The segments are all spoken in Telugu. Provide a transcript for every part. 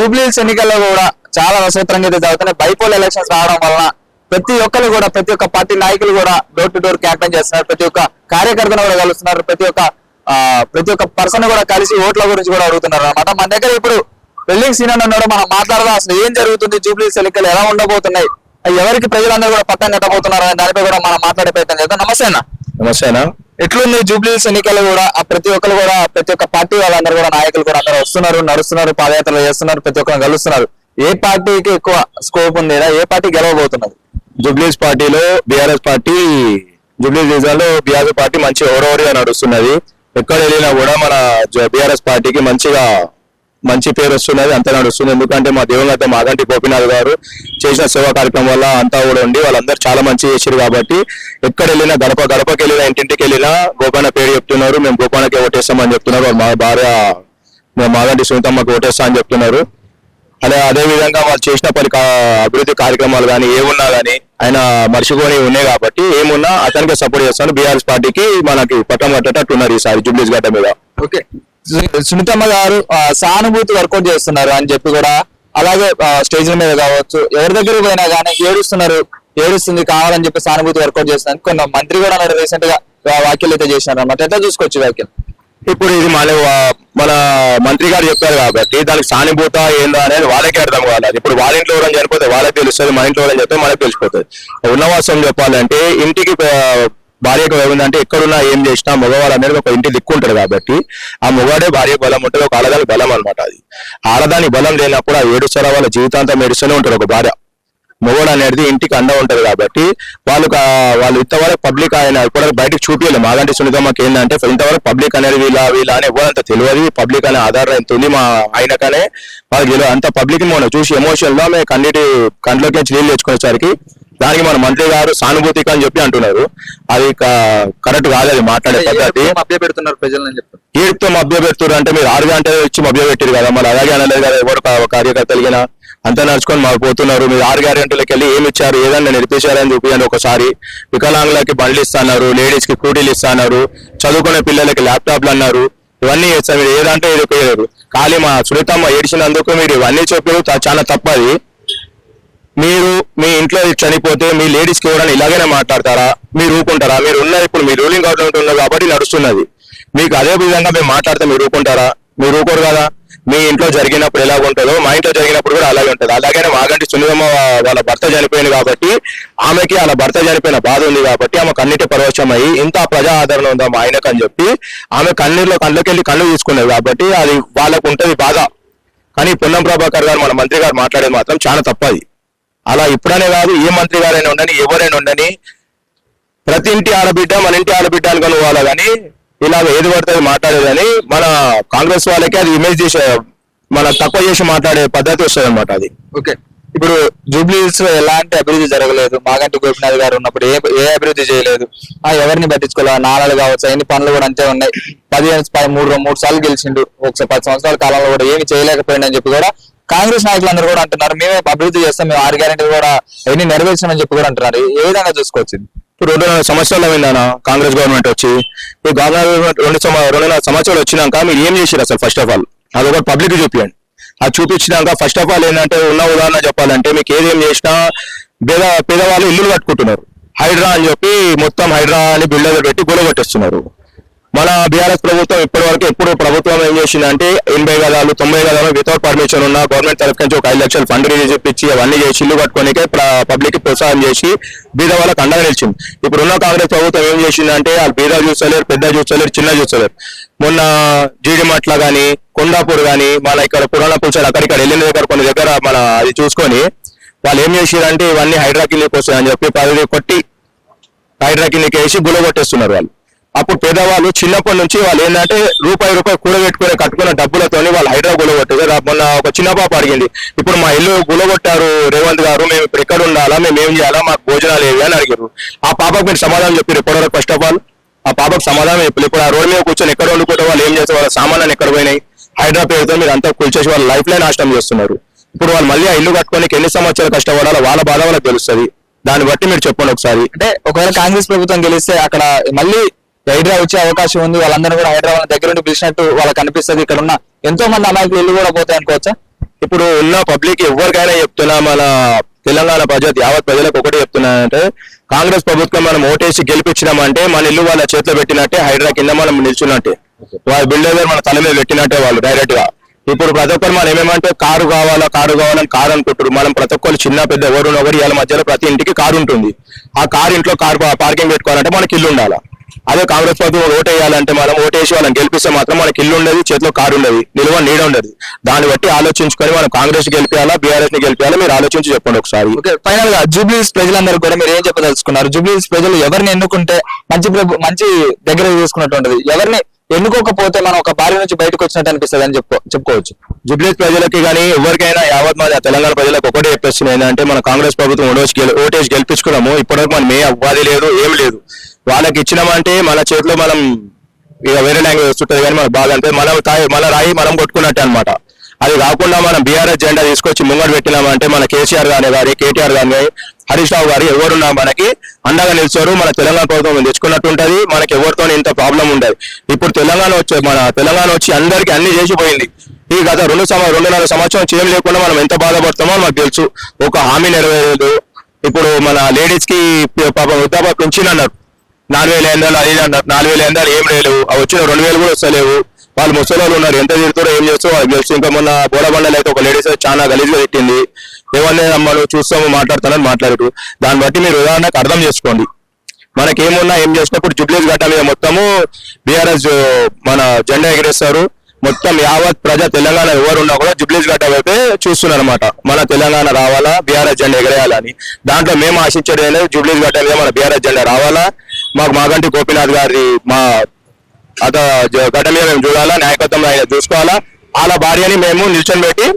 జూబ్లీహిల్స్ ఎన్నికల్లో కూడా చాలా రసవత్తరంగా అయితే జరుగుతున్నాయి. బైపోల్ ఎలక్షన్స్ రావడం వలన ప్రతి ఒక్కరు కూడా ప్రతి ఒక్క పార్టీ నాయకులు కూడా డోర్ టు డోర్ క్యాంపెయిన్ చేస్తున్నారు. ప్రతి ఒక్క కార్యకర్తను కూడా కలుస్తున్నారు. ప్రతి ఒక్క పర్సన్ కూడా కలిసి ఓట్ల గురించి కూడా అడుగుతున్నారు అనమాట. మన దగ్గర ఇప్పుడు వెల్లింగ్ సీనియర్ ఉన్నాడు. మనం మాట్లాడదాం అసలు ఏం జరుగుతుంది, జూబ్లీహిల్స్ ఎన్నికలు ఎలా ఉండబోతున్నాయి, ఎవరికి ప్రజలందరూ కూడా పట్టం కట్టబోతున్నారు అనే దానిపై కూడా మనం మాట్లాడే ప్రయత్నం చేద్దాం. నమస్తే అన్న. నమస్తే అన్న. ఎట్లుంది జూబ్లీహిల్స్ ఎన్నికలు కూడా ప్రతి ఒక్కరు కూడా ప్రతి ఒక్క పార్టీ వాళ్ళందరూ కూడా నాయకులు కూడా అందరూ వస్తున్నారు, నడుస్తున్నారు, పాదయాత్రలు చేస్తున్నారు, ప్రతి ఒక్కరు కలుస్తున్నారు. ఏ పార్టీకి ఎక్కువ స్కోప్ ఉంది, ఏ పార్టీ గెలవబోతున్నది? జూబ్లీహిల్స్ పార్టీలో బీఆర్ఎస్ పార్టీ, జూబ్లీహిల్స్ డివిజన్ లో బీఆర్ఎస్ పార్టీ మంచి ఓవరోవరిగా నడుస్తున్నది. ఎక్కడ వెళ్ళినా కూడా మన బీఆర్ఎస్ పార్టీకి మంచి పేరు వస్తున్నది, అంతా నడుస్తుంది. ఎందుకంటే మా దివంగత మాగంటి గోపీనాథ్ గారు చేసిన సేవా కార్యక్రమం వల్ల అంతా కూడా ఉండి వాళ్ళందరూ చాలా మంచి చేశారు. కాబట్టి ఎక్కడ వెళ్ళినా గడపకి వెళ్ళినా ఇంటింటికి వెళ్ళినా గోపాన పేరు చెప్తున్నారు. మేము గోపానకి ఓటేస్తామని చెప్తున్నారు. మా భార్య మాగంటి సునీతమ్మకి ఓటేస్తా అని చెప్తున్నారు. అదే విధంగా వాళ్ళు చేసిన అభివృద్ధి కార్యక్రమాలు కానీ ఏమున్నా కానీ ఆయన మర్చిపోని ఉన్నాయి. కాబట్టి ఏమున్నా అతనికే సపోర్ట్ చేస్తాను. బీఆర్ఎస్ పార్టీకి మనకి పట్టం కట్టేటట్టున్నారు ఈసారి జూబ్లీహిల్స్ గడ్డ మీద. ఓకే, సునీతమ్మ గారు సానుభూతి వర్కౌట్ చేస్తున్నారు అని చెప్పి కూడా, అలాగే స్టేజ్ల మీద కావచ్చు ఎవరి దగ్గర పోయినా కానీ ఏడుస్తుంది కావాలని చెప్పి సానుభూతి వర్కౌట్ చేస్తున్నారు. కొన్ని మంత్రి కూడా రీసెంట్ గా వ్యాఖ్యలు అయితే చేసినారు అన్నమాట. ఎట్లా చూసుకోవచ్చు వ్యాఖ్యలు? ఇప్పుడు ఇది మన మంత్రి గారు చెప్పారు కాబట్టి దానికి సానుభూత ఏందా అనేది వాళ్ళకే అర్థం కావాలి. ఇప్పుడు వాళ్ళ ఇంట్లో ఎవరైనా చనిపోతే వాళ్ళకి తెలుస్తుంది, మన ఇంట్లో ఎవరైనా చెప్తే మనకి తెలిసిపోతుంది. ఉన్నవాసం చెప్పాలంటే ఇంటికి భార్యకు ఏముందంటే ఎక్కడున్నా ఏం చేసినా మగవాళ్ళు అనేది ఒక ఇంటి దిక్కుంటారు. కాబట్టి ఆ మగవాడే భార్య బలం ఉంటుంది, ఒక ఆడదాని బలం అనమాట. అది ఆడదాని బలం లేనప్పుడు ఆ ఏడుస్తారా వాళ్ళ జీవితాంతం ఏడుస్తూనే ఉంటారు. ఒక భార్య మొగోడు అనేది ఇంటికి అండ ఉంటది. కాబట్టి వాళ్ళు ఇంతవరకు పబ్లిక్ ఆయన ఇప్పటివరకు బయటకు చూపించలేదు. మాగంటి సునీతమ్మకి ఏంటంటే ఇంతవరకు పబ్లిక్ అనేది వీళ్ళ అని ఎవరంత తెలియదు. పబ్లిక్ అనే ఆధారం ఎంత ఉంది మా ఆయనకనే వాళ్ళకి తెలియదు. అంత పబ్లిక్ మనం చూసి ఎమోషనల్ గా మేము కంట్లోకి నుంచి నీళ్ళు తెచ్చుకునేసరికి దానికి మన మంత్రి గారు సానుభూతిక అని చెప్పి అంటున్నారు. అది కరెక్ట్ కాదు, అది మాట్లాడే పద్ధతి. మభ్య పెడుతున్నారు ప్రజలని చెప్పి ఏడుతో మభ్య పెడుతున్నారు అంటే మీరు 6 గంటలు ఇచ్చి మభ్య పెట్టారు కదా, మరి అలాగే అనలేదు కదా. ఎవరు కార్యకర్తలిగిన అంతా నడుచుకొని మాకు పోతున్నారు. మీరు 6 గంటలకు వెళ్ళి ఏమి ఇచ్చారు, ఏదన్నా నేర్పించారని చూపించండి ఒకసారి. వికలాంగులకి బండ్లు ఇస్తున్నారు, లేడీస్ కి స్కూటీలు ఇస్తున్నారు, చదువుకునే పిల్లలకి ల్యాప్టాప్లు అన్నారు. ఇవన్నీ చేస్తారు. మీరు ఏదంటే ఏదో పేరు ఖాళీ మా సునీతమ్మ ఏడ్చినందుకు మీరు ఇవన్నీ చెప్పారు, చాలా తప్పది. మీరు మీ ఇంట్లో చనిపోతే మీ లేడీస్ కి ఎవరైనా ఇలాగైనా మాట్లాడతారా? మీరు ఊరుకుంటారా? మీరు ఉన్నది ఇప్పుడు మీ రూలింగ్ గవర్నమెంట్ ఉన్నారు కాబట్టి నడుస్తున్నది. మీకు అదే విధంగా మేము మాట్లాడితే మీరు ఊరుకుంటారా? మీరు ఊరుకోరు కదా. మీ ఇంట్లో జరిగినప్పుడు ఎలాగ ఉంటుందో మా ఇంట్లో జరిగినప్పుడు కూడా అలాగే ఉంటుంది. అలాగనే మాగంటి సునీతమ్మ వాళ్ళ భర్త చనిపోయింది కాబట్టి ఆమెకి వాళ్ళ భర్త చనిపోయిన బాధ ఉంది కాబట్టి ఆమె కన్నీటి పరవశమయ్యి ఇంత ప్రజా ఆదరణ ఉందా మా ఆయనకు అని చెప్పి ఆమె కళ్ళకెళ్ళి కళ్ళు తీసుకునేది. కాబట్టి అది వాళ్ళకు ఉంటుంది బాధ. కానీ పొన్నం ప్రభాకర్ గారు మన మంత్రి గారు మాట్లాడేది మాత్రం చాలా తప్పది. అలా ఇప్పుడనే కాదు, ఏ మంత్రి గారైనా ఉండని ఎవరైనా ఉండని ప్రతి ఇంటి ఆడబిడ్డ మన ఇంటి ఆడబిడ్డ అనుకుని పోవాలి. కానీ ఇలాగ ఏది పడుతుంది మాట్లాడేదని మన కాంగ్రెస్ వాళ్ళకి అది ఇమేజ్ చేసే మన తక్కువ చేసి మాట్లాడే పద్ధతి వస్తుంది అనమాట. అది ఓకే. ఇప్పుడు జూబ్లీహిల్స్ లో ఎలాంటి అభివృద్ధి జరగలేదు. మాగంటి గోపీనాథ్ గారు ఉన్నప్పుడు ఏ అభివృద్ధి చేయలేదు. ఎవరిని పట్టించుకోలేదు. నాళాలు కావచ్చు అన్ని పనులు కూడా అంతే ఉన్నాయి. 3 సార్లు గెలిచిండు. ఒకసారి 10 సంవత్సరాల కాలంలో కూడా ఏమి చేయలేకపోయిందని చెప్పి కూడా కాంగ్రెస్ నాయకులందరూ కూడా అంటున్నారు. మేమే అభివృద్ధి చేస్తాం, మేము 6 గ్యారెంటీలు కూడా ఎన్ని నెరవేర్చామని చెప్పి కూడా అంటున్నారు. ఏ విధంగా చూసుకోవచ్చు? ఇప్పుడు 2 సంవత్సరాలు అయిందన్న కాంగ్రెస్ గవర్నమెంట్ వచ్చి. ఈ గవర్నమెంట్ 2 సంవత్సరాలు వచ్చినాక మీరు ఏం చేశారు అసలు? ఫస్ట్ ఆఫ్ ఆల్ అది ఒకటి పబ్లిక్ చూపించండి. అది చూపించినాక ఫస్ట్ ఆఫ్ ఆల్ ఏంటంటే ఉన్న ఉదాహరణ చెప్పాలంటే మీకు ఏదేం చేసినా పేదవాళ్ళు ఇల్లులు కట్టుకుంటున్నారు. హైడ్రా అని చెప్పి మొత్తం హైడ్రా అని బిల్డర్లు పెట్టి గొడవట్టేస్తున్నారు. మన బీఆర్ఎస్ ప్రభుత్వం ఎప్పుడు ప్రభుత్వం ఏం చేసిందంటే 80 గదాలు 90 గదాలు వితౌట్ పర్మిషన్ ఉన్న గవర్నమెంట్ తరఫు నుంచి ఒక 5 లక్షలు ఫండ్ రిలీజ్ చేపించి అవన్నీ చేసి ఇల్లు కట్టుకోనికే పబ్లిక్ ప్రోత్సాహం చేసి బీద వాళ్ళకి అండగా నిలిచింది. ఇప్పుడున్న కాంగ్రెస్ ప్రభుత్వం ఏం చేసిందంటే వాళ్ళు బీద చూస్తలేరు, పెద్ద చూస్తలేరు, చిన్న చూస్తలేరు. మొన్న జీడిమట్ల కానీ కొండాపూర్ కానీ మన ఇక్కడ పురాణ పురుషాలు అక్కడిక్కడ వెళ్ళిన దగ్గర కొన్ని దగ్గర మన అది చూసుకొని వాళ్ళు ఏం చేసిరంటే ఇవన్నీ హైడ్రా కిందకి వస్తాయని చెప్పి 10 కొట్టి హైడ్రా కిందకి వేసి గులగొట్టేస్తున్నారు వాళ్ళు. అప్పుడు పేదవాళ్ళు చిన్నప్పటి నుంచి వాళ్ళు ఏంటంటే రూపాయి కూడబెట్టుకుని కట్టుకున్న డబ్బులతోని వాళ్ళు హైడ్రా గులగొట్టారు. మొన్న ఒక చిన్న పాప అడిగింది, ఇప్పుడు మా ఇల్లు గులగొట్టారు రేవంత్ గారు, మేము ఇప్పుడు ఎక్కడ ఉండాలా, మేము ఏం చేయాలా, మాకు భోజనాలు ఏవి అని అడిగారు. ఆ పాపకు మీరు సమాధానం చెప్పారు ఇప్పటివరకు? ఫస్ట్ ఆఫ్ ఆల్ ఆ పాపకు సమాధానం చెప్పారు. ఇప్పుడు ఆ రోడ్ మీద కూర్చొని ఎక్కడ వండుకుంటే వాళ్ళు ఏం చేస్తారు? వాళ్ళ సామాన్లు ఎక్కడ పోయినాయి? హైడ్రా పేరుతో మీరు అంతా కూల్చేసి వాళ్ళ లైఫ్ లైన్ నాశనం చేస్తున్నారు. ఇప్పుడు వాళ్ళు మళ్ళీ ఆ ఇల్లు కట్టుకోనికి ఎన్ని సంవత్సరాలు కష్టపడాలో వాళ్ళ బాధ వాళ్ళకి తెలుస్తుంది. దాన్ని బట్టి మీరు చెప్పండి ఒకసారి. అంటే ఒకవేళ కాంగ్రెస్ ప్రభుత్వం గెలిస్తే అక్కడ మళ్ళీ హైడ్రా వచ్చే అవకాశం ఉంది. వాళ్ళందరూ కూడా హైదరాబాద్ దగ్గర నుండి పిలిచినట్టు వాళ్ళకి అనిపిస్తుంది. ఇక్కడ ఉన్న ఎంతో మంది అమాయకులు ఇల్లు కూడా పోతాయి అనుకోవచ్చా? ఇప్పుడు ఉన్న పబ్లిక్ ఎవరికైనా చెప్తున్నా, మన తెలంగాణ యావత్ ప్రజలకు ఒకటి చెప్తున్నానంటే, కాంగ్రెస్ ప్రభుత్వం మనం ఓటేసి గెలిపించినామంటే మన ఇల్లు వాళ్ళ చేతిలో పెట్టినట్టే, హైడ్రా కింద మనం నిల్చున్నట్టే, వాళ్ళ బిల్డర్ మన తల మీద పెట్టినట్టే వాళ్ళు డైరెక్ట్ గా. ఇప్పుడు ప్రతి ఒక్కరు మనం ఏమేమంటే కారు కావాలని కారు అనుకుంటారు. మనం ప్రతి ఒక్కరు చిన్న పెద్ద ఎవరు వాళ్ళ మధ్యలో ప్రతి ఇంటికి కారు ఉంటుంది. ఆ కారు ఇంట్లో పార్కింగ్ పెట్టుకోవాలంటే మనకి ఇల్లు ఉండాలి. అదే కాంగ్రెస్ ప్రభుత్వం ఓటు వేయాలంటే మనం ఓటేసి వాళ్ళని గెలిపిస్తే మాత్రం మనకి ఇల్లు ఉండదు, చేతిలో కారు ఉండదు, నిల్వ నీడ ఉండదు. దాన్ని బట్టి ఆలోచించుకొని మనం కాంగ్రెస్ గెలిపించాలా, బీఆర్ఎస్ ని గెలిపించాలా, మీరు ఆలోచించి చెప్పండి ఒకసారి. ఓకే, ఫైనల్ గా జూబ్లీహిల్స్ ప్రజలందరూ కూడా మీరు ఏం చెప్పదలుచుకున్నారు? జూబ్లీహిల్స్ ప్రజలు ఎవరిని ఎన్నుకుంటే మంచి దగ్గర తీసుకున్నట్టు, ఎవరిని ఎన్నుకోకపోతే మనం ఒక బారి నుంచి బయటకు వచ్చినట్టు అనిపిస్తుంది అని చెప్పుకోవచ్చు. జూబ్లీహిల్స్ ప్రజలకి కానీ ఎవరికైనా యావత్ మంది తెలంగాణ ప్రజలకు ఒకటే చెప్పేస్తున్నాయి ఏంటంటే, మన కాంగ్రెస్ ప్రభుత్వం ఓటేసి గెలిపించుకున్నాము. ఇప్పటివరకు మనం ఏ అవ్వాలి లేదు, ఏం లేదు. వాళ్ళకి ఇచ్చినామంటే మన చేతిలో మనం ఇక వేరే లాంగ్వేజ్ వస్తుంటది, కానీ మనకు బాగా అంటే మన రాయి మనం కొట్టుకున్నట్టే అనమాట. అది కాకుండా మనం బీఆర్ఎస్ జెండా తీసుకొచ్చి ముంగడు పెట్టినామంటే మన కేసీఆర్ గారి కేటీఆర్ గారి హరీష్ రావు గారు ఎవరున్నా మనకి అండగా నిలిచారు. మన తెలంగాణ ప్రభుత్వం తెచ్చుకున్నట్టు ఉంటది, మనకి ఎవరితో ఇంత ప్రాబ్లం ఉండదు. ఇప్పుడు తెలంగాణ వచ్చి అందరికి అన్ని చేసిపోయింది. ఈ గత 2.5 సంవత్సరం చేయం లేకుండా మనం ఎంత బాధపడతామో మనకు తెలుసు. ఒక హామీ నెరవేరలేదు. ఇప్పుడు మన లేడీస్ కి పాపం వృద్ధాప్య పెన్షన్ అన్నారు, 4,500 అది అన్నారు. 4,500 ఏం లేవు, అవి వచ్చిన 2,000 కూడా వస్తలేవు. వాళ్ళు ముసలి ఉన్నారు, ఎంత తిరుగుతారో ఏం చేస్తారో వాళ్ళకి తెలుసు. ఇంకా మొన్న బోడబండలు అయితే ఒక లేడీస్ చాలా గలీజ్గా పెట్టింది. ఏమన్నా మనం చూస్తాము మాట్లాడుతానని మాట్లాడారు. దాన్ని బట్టి మీరు ఉదాహరణకు అర్థం చేసుకోండి. మనకేమున్నా ఏం చేసినప్పుడు జూబ్లీహిల్స్ గడ్డ మీద మొత్తము బీఆర్ఎస్ మన జెండా ఎగిరేస్తారు. మొత్తం యావత్ ప్రజా తెలంగాణ ఎవరున్నా కూడా జూబ్లీహిల్స్ గడ్డ వైపే చూస్తున్నారు అనమాట. మన తెలంగాణ రావాలా, బీఆర్ఎస్ జెండా ఎగరేయాలని. దాంట్లో మేము ఆశించేది అనేది జూబ్లీహిల్స్ గడ్డ మీద మన బీఆర్ఎస్ జెండా రావాలా. మాకు మాగంటి గోపీనాథ్ గారి గడ్డ మీద మేము చూడాలా, నాయకత్వం ఆయన చూసుకోవాలా. వాళ్ళ భార్యని మేము నిల్చొని పెట్టి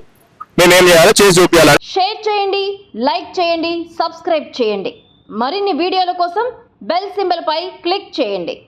మేమేం చేయాలో చేసి చూపించాలి. షేర్ చేయండి, లైక్ చేయండి, సబ్స్క్రైబ్ చేయండి. మరిన్ని వీడియోల కోసం బెల్ సింబల్ పై క్లిక్ చేయండి.